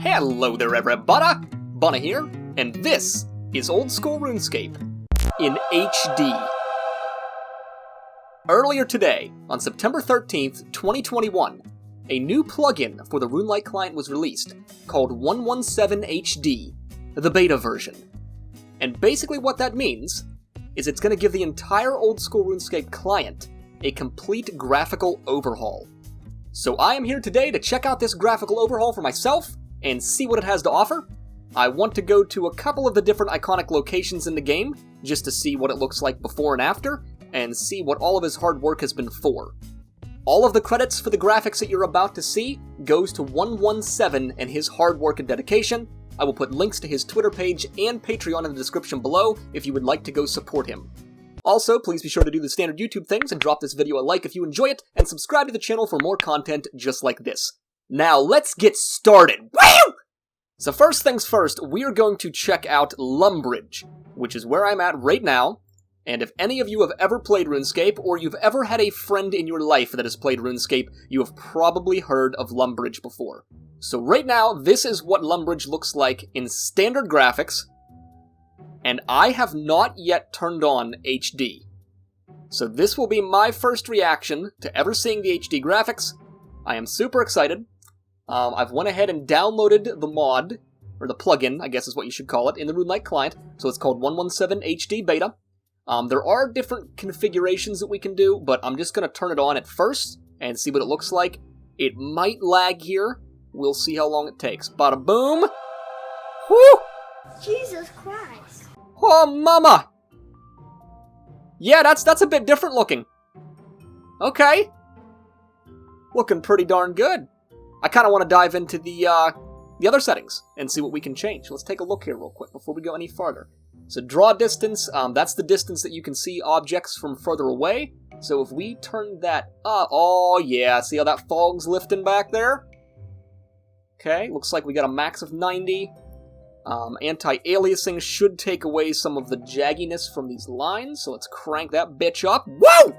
Hello there everybody, Bunna here, and this is Old School RuneScape in HD. Earlier today, on September 13th, 2021, a new plugin for the RuneLite client was released, called 117HD, the beta version. And basically what that means is it's going to give the entire Old School RuneScape client a complete graphical overhaul. So I am here today to check out this graphical overhaul for myself and see what it has to offer. I want to go to a couple of the different iconic locations in the game just to see what it looks like before and after, and see what all of his hard work has been for. All of the credits for the graphics that you're about to see goes to 117 and his hard work and dedication. I will put links to his Twitter page and Patreon in the description below if you would like to go support him. Also, please be sure to do the standard YouTube things and drop this video a like if you enjoy it, and subscribe to the channel for more content just like this. Now, let's get started! Woo! So first things first, we are going to check out Lumbridge, which is where I'm at right now. And if any of you have ever played RuneScape, or you've ever had a friend in your life that has played RuneScape, you have probably heard of Lumbridge before. So right now, this is what Lumbridge looks like in standard graphics, and I have not yet turned on HD. So this will be my first reaction to ever seeing the HD graphics. I am super excited. I've went ahead and downloaded the mod, or the plugin, I guess is what you should call it, in the RuneLite client, so it's called 117 HD Beta. There are different configurations that we can do, but I'm just going to turn it on at first and see what it looks like. It might lag here. We'll see how long it takes. Bada boom! Whew! Jesus Christ! Oh, mama! Yeah, that's a bit different looking. Okay. Looking pretty darn good. I kind of want to dive into the other settings and see what we can change. Let's take a look here real quick before we go any farther. So draw distance, that's the distance that you can see objects from further away. So if we turn that up, oh yeah, see how that fog's lifting back there? Okay, looks like we got a max of 90. Anti-aliasing should take away some of the jagginess from these lines, so let's crank that bitch up. Whoa!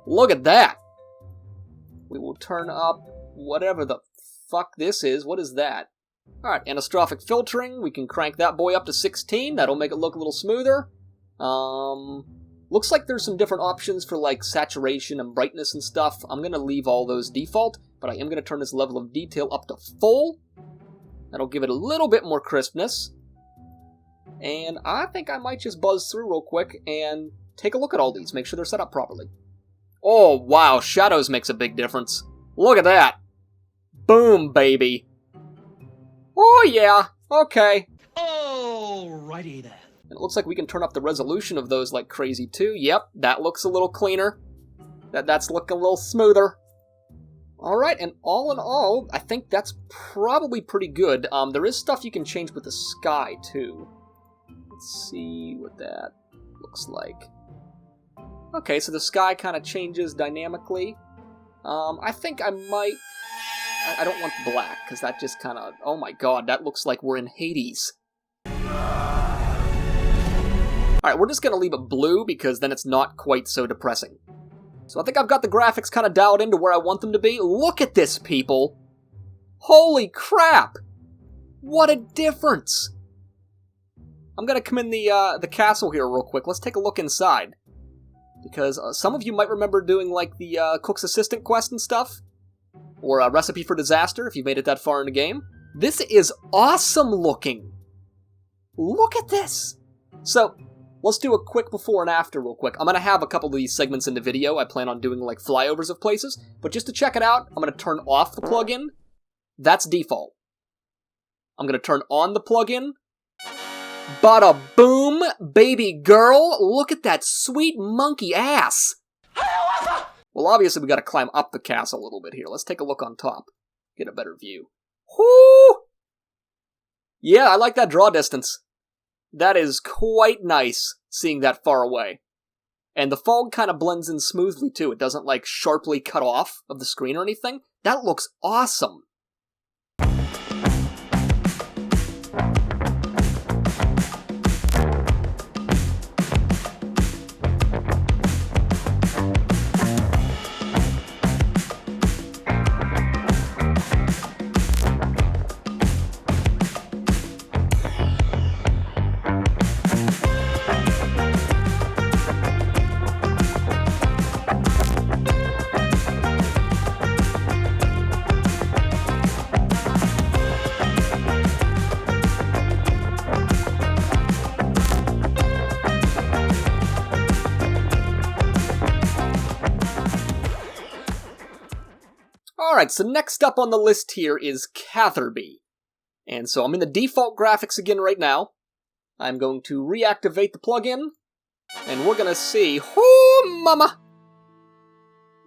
Look at that! We will turn up whatever the fuck this is. What is that? Alright, anastrophic filtering. We can crank that boy up to 16. That'll make it look a little smoother. Looks like there's some different options for, like, saturation and brightness and stuff. I'm going to leave all those default, but I am going to turn this level of detail up to full. That'll give it a little bit more crispness. And I think I might just buzz through real quick and take a look at all these, make sure they're set up properly. Oh, wow, shadows makes a big difference. Look at that. Boom, baby. Oh, yeah. Okay. Alrighty then. And it looks like we can turn up the resolution of those like crazy, too. Yep, that looks a little cleaner. That's looking a little smoother. Alright, and all in all, I think that's probably pretty good. There is stuff you can change with the sky, too. Let's see what that looks like. Okay, so the sky kind of changes dynamically. I think I might... I don't want black, because that just kind of... Oh my god, that looks like we're in Hades. Alright, we're just going to leave it blue, because then it's not quite so depressing. So I think I've got the graphics kind of dialed into where I want them to be. Look at this, people! Holy crap! What a difference! I'm going to come in the castle here real quick. Let's take a look inside. Because some of you might remember doing, like, the Cook's Assistant quest and stuff. Or a Recipe for Disaster, if you made it that far in the game. This is awesome looking! Look at this! So, let's do a quick before and after real quick. I'm going to have a couple of these segments in the video. I plan on doing, like, flyovers of places. But just to check it out, I'm going to turn off the plugin. That's default. I'm going to turn on the plugin. Bada boom, baby girl! Look at that sweet monkey ass! Well, obviously we gotta climb up the castle a little bit here. Let's take a look on top. Get a better view. Whoo! Yeah, I like that draw distance. That is quite nice, seeing that far away. And the fog kind of blends in smoothly, too. It doesn't, like, sharply cut off of the screen or anything. That looks awesome! Alright, so next up on the list here is Catherby. And so I'm in the default graphics again right now. I'm going to reactivate the plugin, and we're gonna see... Whoo, mama!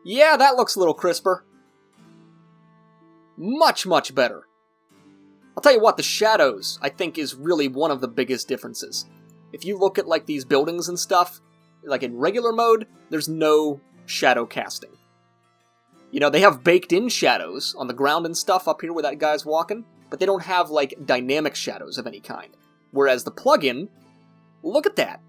Yeah, that looks a little crisper. Much, much better. I'll tell you what, the shadows, I think, is really one of the biggest differences. If you look at, like, these buildings and stuff, like in regular mode, there's no shadow casting. You know, they have baked-in shadows on the ground and stuff up here where that guy's walking, but they don't have, like, dynamic shadows of any kind. Whereas the plugin, look at that.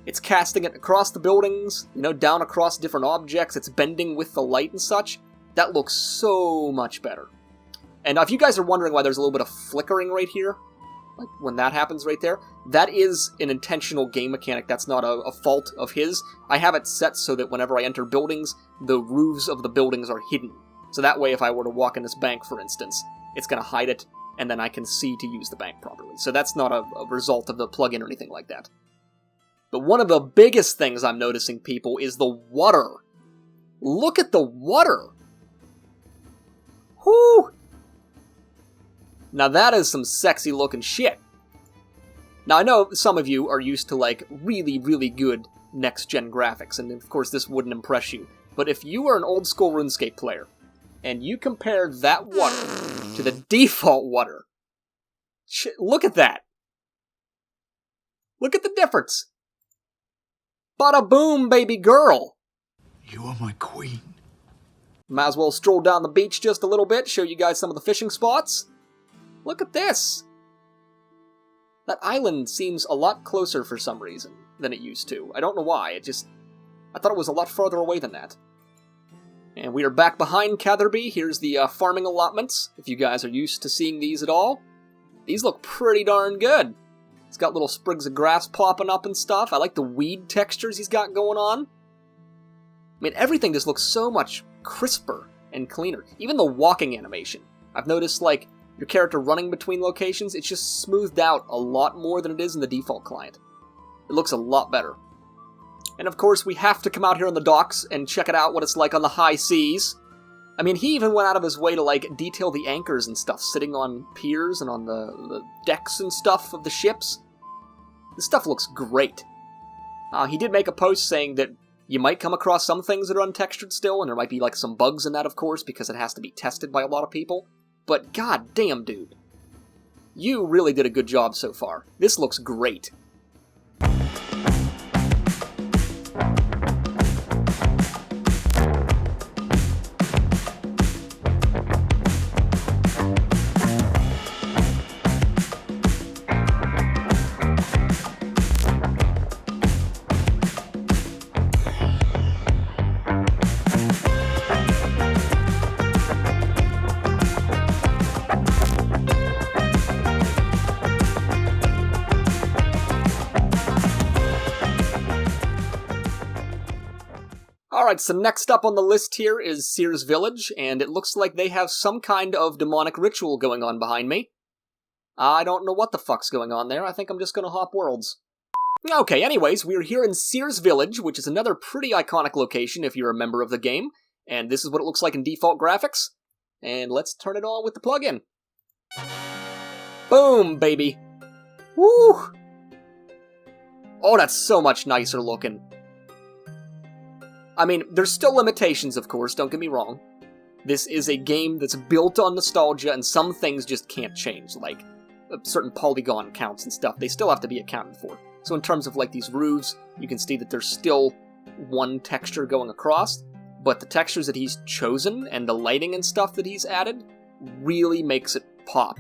It's casting it across the buildings, you know, down across different objects, it's bending with the light and such. That looks so much better. And if you guys are wondering why there's a little bit of flickering right here, like when that happens right there, that is an intentional game mechanic. That's not a fault of his. I have it set so that whenever I enter buildings, the roofs of the buildings are hidden. So that way, if I were to walk in this bank, for instance, it's going to hide it, and then I can see to use the bank properly. So that's not a result of the plugin or anything like that. But one of the biggest things I'm noticing, people, is the water. Look at the water! Whoo! Now that is some sexy looking shit. Now I know some of you are used to like really, really good next-gen graphics, and of course this wouldn't impress you. But if you are an old-school RuneScape player, and you compare that water to the default water, look at that. Look at the difference. Bada boom, baby girl. You are my queen. Might as well stroll down the beach just a little bit, show you guys some of the fishing spots. Look at this! That island seems a lot closer for some reason than it used to. I don't know why, I thought it was a lot farther away than that. And we are back behind Catherby. Here's the farming allotments, if you guys are used to seeing these at all. These look pretty darn good. It's got little sprigs of grass popping up and stuff. I like the weed textures he's got going on. I mean, everything just looks so much crisper and cleaner. Even the walking animation. I've noticed, like, your character running between locations, it's just smoothed out a lot more than it is in the default client. It looks a lot better. And of course, we have to come out here on the docks and check it out what it's like on the high seas. I mean, he even went out of his way to, like, detail the anchors and stuff, sitting on piers and on the decks and stuff of the ships. This stuff looks great. He did make a post saying that you might come across some things that are untextured still, and there might be, like, some bugs in that, of course, because it has to be tested by a lot of people. But god damn, dude. You really did a good job so far. This looks great. Alright, so next up on the list here is Sears Village, and it looks like they have some kind of demonic ritual going on behind me. I don't know what the fuck's going on there. I think I'm just gonna hop worlds. Okay, anyways, we're here in Sears Village, which is another pretty iconic location if you're a member of the game, and this is what it looks like in default graphics. And let's turn it on with the plugin. Boom, baby! Woo! Oh, that's so much nicer looking. I mean, there's still limitations, of course, don't get me wrong. This is a game that's built on nostalgia, and some things just can't change, like certain polygon counts and stuff. They still have to be accounted for. So in terms of, like, these roofs, you can see that there's still one texture going across, but the textures that he's chosen and the lighting and stuff that he's added really makes it pop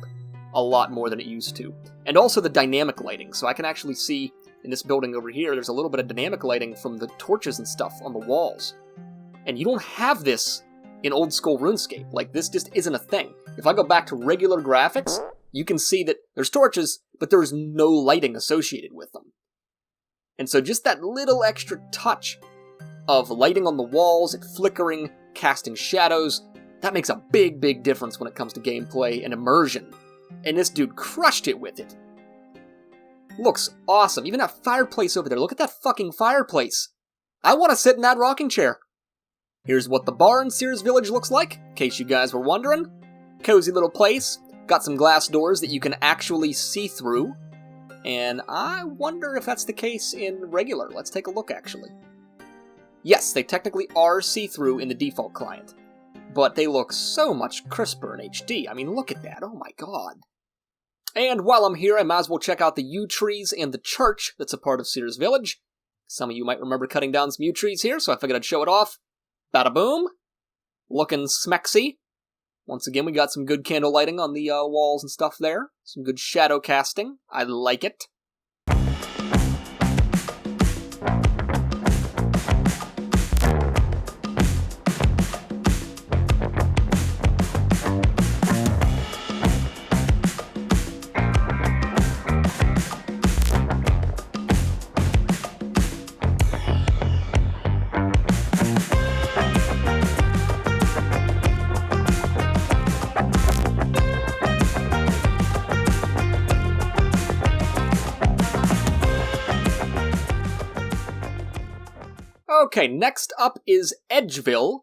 a lot more than it used to. And also the dynamic lighting, so I can actually see in this building over here, there's a little bit of dynamic lighting from the torches and stuff on the walls. And you don't have this in old school RuneScape. Like, this just isn't a thing. If I go back to regular graphics, you can see that there's torches, but there's no lighting associated with them. And so just that little extra touch of lighting on the walls, it flickering, casting shadows, that makes a big, big difference when it comes to gameplay and immersion. And this dude crushed it with it. Looks awesome. Even that fireplace over there. Look at that fucking fireplace. I want to sit in that rocking chair. Here's what the bar in Sears Village looks like, in case you guys were wondering. Cozy little place. Got some glass doors that you can actually see through. And I wonder if that's the case in regular. Let's take a look, actually. Yes, they technically are see-through in the default client. But they look so much crisper in HD. I mean, look at that. Oh my god. And while I'm here, I might as well check out the yew trees and the church that's a part of Sears Village. Some of you might remember cutting down some yew trees here, so I figured I'd show it off. Bada boom. Looking smexy. Once again, we got some good candle lighting on the walls and stuff there. Some good shadow casting. I like it. Okay, next up is Edgeville.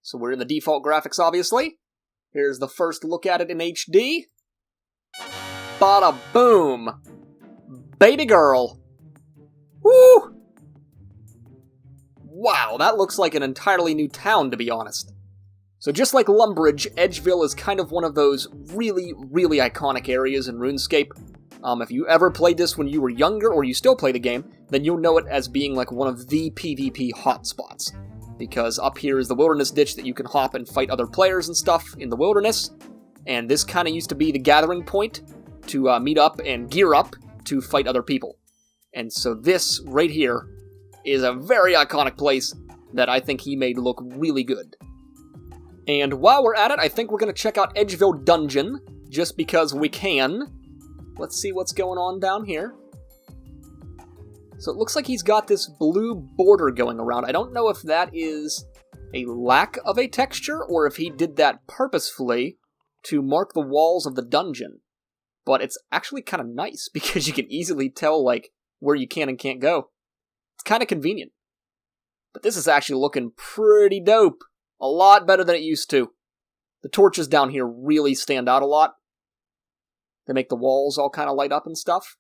So we're in the default graphics, obviously. Here's the first look at it in HD. Bada boom! Baby girl! Woo! Wow, that looks like an entirely new town, to be honest. So just like Lumbridge, Edgeville is kind of one of those really, really iconic areas in RuneScape. If you ever played this when you were younger, or you still play the game, then you'll know it as being like one of the PvP hotspots. Because up here is the wilderness ditch that you can hop and fight other players and stuff in the wilderness. And this kind of used to be the gathering point to meet up and gear up to fight other people. And so this right here is a very iconic place that I think he made look really good. And while we're at it, I think we're going to check out Edgeville Dungeon, just because we can. Let's see what's going on down here. So it looks like he's got this blue border going around. I don't know if that is a lack of a texture, or if he did that purposefully to mark the walls of the dungeon. But it's actually kind of nice, because you can easily tell, like, where you can and can't go. It's kind of convenient. But this is actually looking pretty dope. A lot better than it used to. The torches down here really stand out a lot. They make the walls all kind of light up and stuff.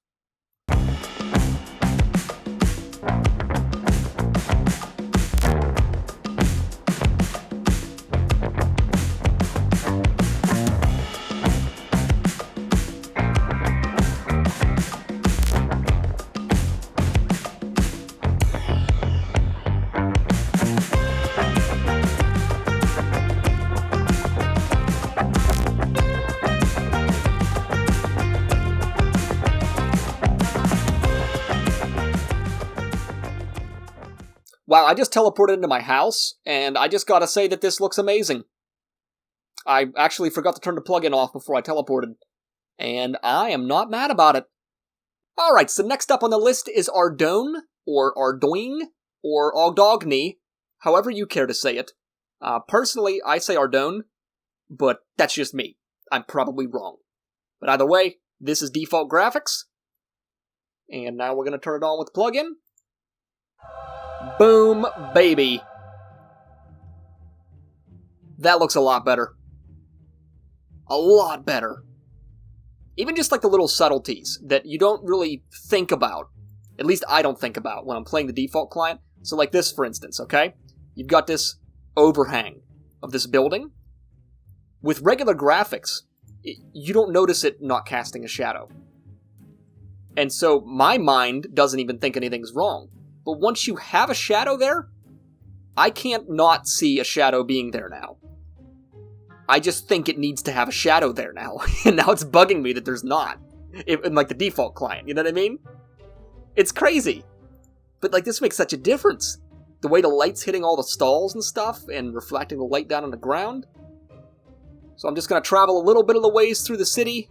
Wow, I just teleported into my house, and I just gotta say that this looks amazing. I actually forgot to turn the plugin off before I teleported, and I am not mad about it. Alright, so next up on the list is Ardone, or Ardone, or Ogdogny, however you care to say it. Personally, I say Ardone, but that's just me. I'm probably wrong. But either way, this is default graphics, and now we're gonna turn it on with the plugin. Boom, baby. That looks a lot better. A lot better. Even just like the little subtleties that you don't really think about. At least I don't think about when I'm playing the default client. So like this, for instance, okay? You've got this overhang of this building. With regular graphics, you don't notice it not casting a shadow. And so my mind doesn't even think anything's wrong. But once you have a shadow there, I can't not see a shadow being there now. I just think it needs to have a shadow there now. And now it's bugging me that there's not. In like the default client, you know what I mean? It's crazy. But like this makes such a difference. The way the light's hitting all the stalls and stuff and reflecting the light down on the ground. So I'm just going to travel a little bit of the ways through the city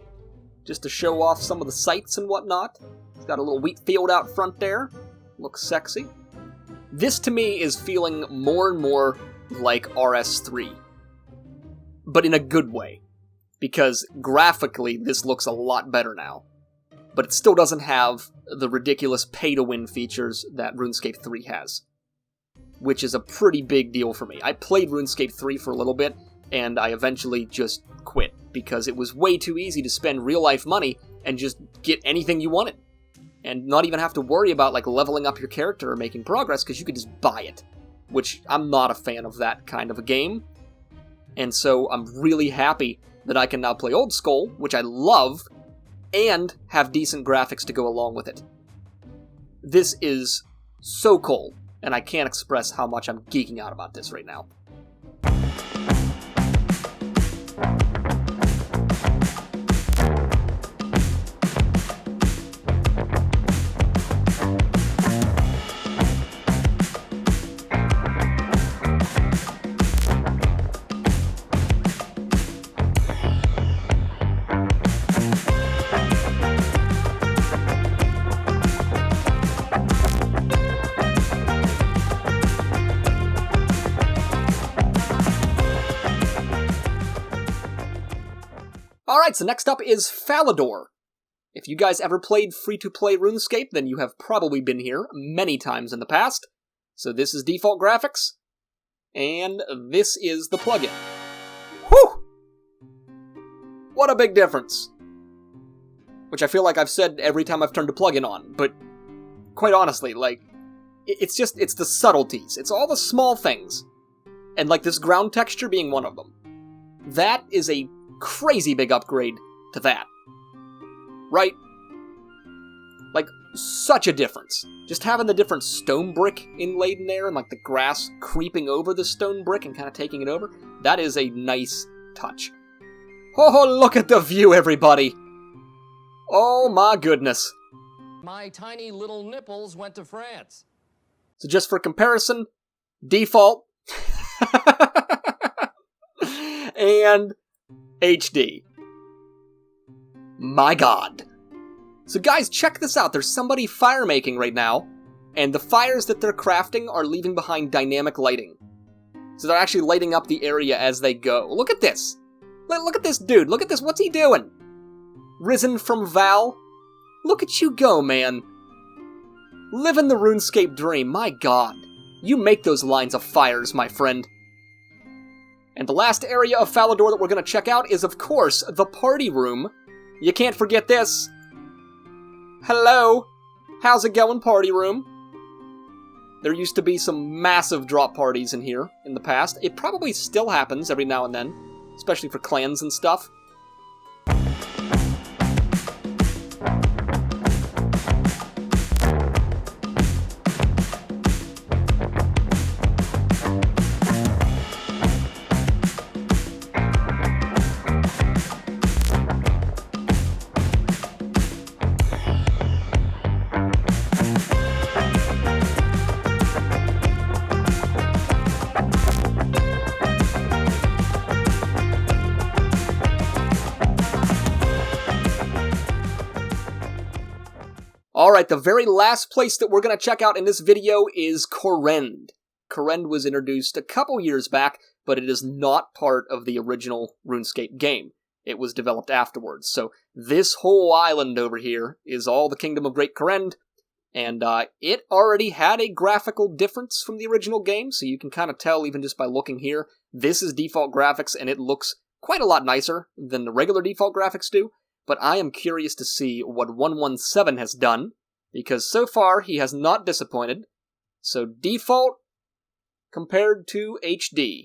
just to show off some of the sights and whatnot. It's got a little wheat field out front there. Looks sexy. This to me is feeling more and more like RS3. But in a good way. Because graphically this looks a lot better now. But it still doesn't have the ridiculous pay-to-win features that RuneScape 3 has. which is a pretty big deal for me. I played RuneScape 3 for a little bit, and I eventually just quit, because it was way too easy to spend real-life money and just get anything you wanted. And not even have to worry about, like, leveling up your character or making progress, because you could just buy it. Which, I'm not a fan of that kind of a game. And so, I'm really happy that I can now play Old Skull, which I love, and have decent graphics to go along with it. This is so cool, and I can't express how much I'm geeking out about this right now. Alright, so next up is Falador. If you guys ever played free-to-play RuneScape, then you have probably been here many times in the past. So this is default graphics, and this is the plugin. Whew! What a big difference. Which I feel like I've said every time I've turned a plugin on, but quite honestly, like, it's the subtleties. It's all the small things. And like this ground texture being one of them. That is a crazy big upgrade to that. Right? Like, such a difference. Just having the different stone brick inlaid in there and like the grass creeping over the stone brick and kind of taking it over, that is a nice touch. Oh, look at the view, everybody! Oh my goodness. My tiny little nipples went to France. So just for comparison, default, and HD. My god. So guys, check this out. There's somebody fire making right now, and the fires that they're crafting are leaving behind dynamic lighting. So they're actually lighting up the area as they go. Look at this. Look at this dude. Look at this. What's he doing? Risen from Val. Look at you go, man. Living the RuneScape dream. My god. You make those lines of fires, my friend. And the last area of Falador that we're going to check out is, of course, the party room. You can't forget this. Hello. How's it going, party room? There used to be some massive drop parties in here in the past. It probably still happens every now and then, especially for clans and stuff. Alright, the very last place that we're going to check out in this video is Corrend. Corrend was introduced a couple years back, but it is not part of the original RuneScape game. It was developed afterwards. So this whole island over here is all the Kingdom of Great Corrend, and it already had a graphical difference from the original game, so you can kind of tell even just by looking here. This is default graphics, and it looks quite a lot nicer than the regular default graphics do. But I am curious to see what 117 has done, because so far he has not disappointed. So default compared to HD.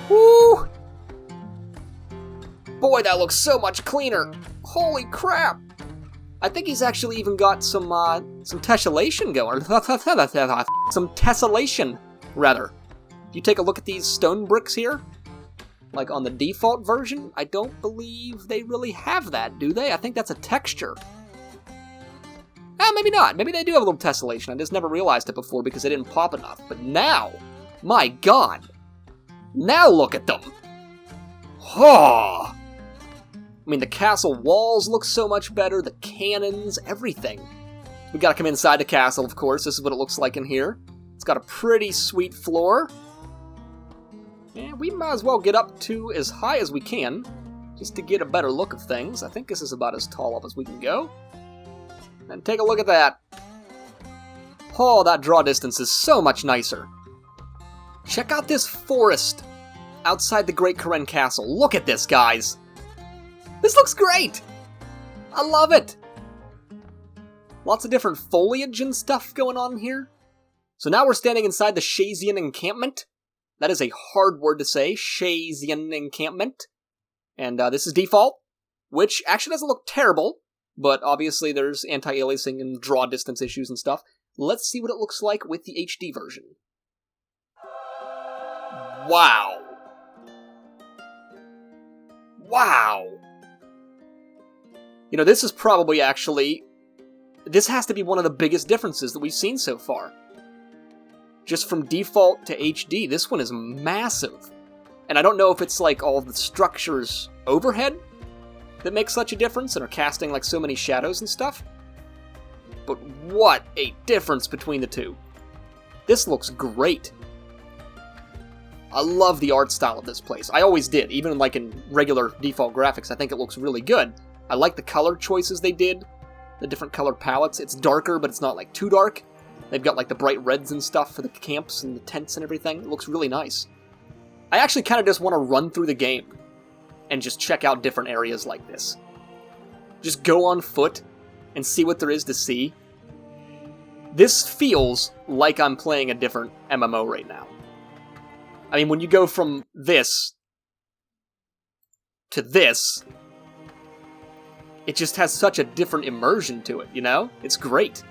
Woo! Boy, that looks so much cleaner. Holy crap! I think he's actually even got some tessellation going. Some tessellation, rather. If you take a look at these stone bricks here, like on the default version, I don't believe they really have that, do they? I think that's a texture. Ah, maybe not. Maybe they do have a little tessellation. I just never realized it before because they didn't pop enough. But now, my god. Now look at them. Oh. I mean, the castle walls look so much better, the cannons, everything. We gotta come inside the castle, of course. This is what it looks like in here. It's got a pretty sweet floor. And we might as well get up to as high as we can, just to get a better look of things. I think this is about as tall up as we can go. And take a look at that. Oh, that draw distance is so much nicer. Check out this forest outside the Great Corrend Castle. Look at this, guys. This looks great. I love it. Lots of different foliage and stuff going on here. So now we're standing inside the Shazian encampment. That is a hard word to say, Shazian encampment. And this is default, which actually doesn't look terrible, but obviously there's anti-aliasing and draw distance issues and stuff. Let's see what it looks like with the HD version. Wow. Wow. You know, this is probably actually... This has to be one of the biggest differences that we've seen so far. Just from default to HD, this one is massive. And I don't know if it's like all the structures overhead that make such a difference and are casting like so many shadows and stuff. But what a difference between the two. This looks great. I love the art style of this place. I always did, even like in regular default graphics. I think it looks really good. I like the color choices they did, the different colored palettes. It's darker, but it's not like too dark. They've got like the bright reds and stuff for the camps and the tents and everything. It looks really nice. I actually kind of just want to run through the game and just check out different areas like this. Just go on foot and see what there is to see. This feels like I'm playing a different MMO right now. I mean, when you go from this to this, it just has such a different immersion to it, you know? It's great.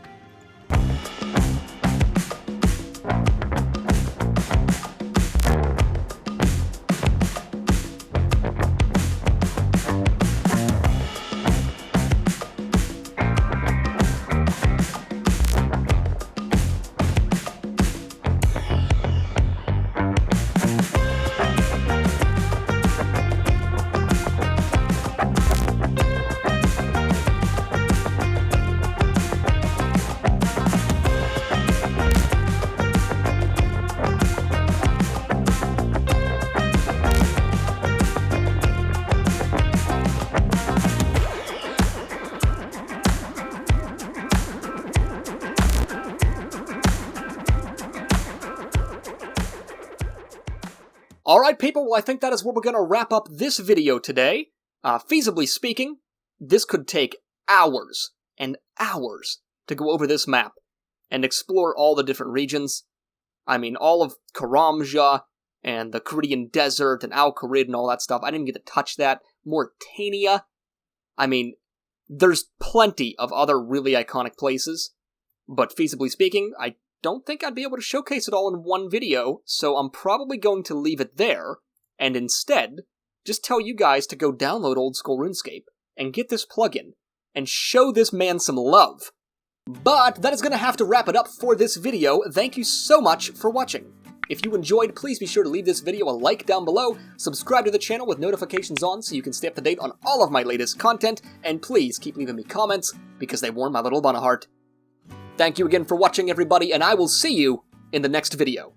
Alright people, well I think that is where we're going to wrap up this video today. Feasibly speaking, this could take hours and hours to go over this map and explore all the different regions. I mean, all of Karamja and the Caridian Desert and Al-Kharid and all that stuff. I didn't get to touch that. Mauritania. I mean, there's plenty of other really iconic places, but feasibly speaking, I don't think I'd be able to showcase it all in one video, so I'm probably going to leave it there, and instead, just tell you guys to go download Old School RuneScape, and get this plugin, and show this man some love. But that is going to have to wrap it up for this video. Thank you so much for watching. If you enjoyed, please be sure to leave this video a like down below, subscribe to the channel with notifications on so you can stay up to date on all of my latest content, and please keep leaving me comments, because they warm my little bun of heart. Thank you again for watching, everybody, and I will see you in the next video.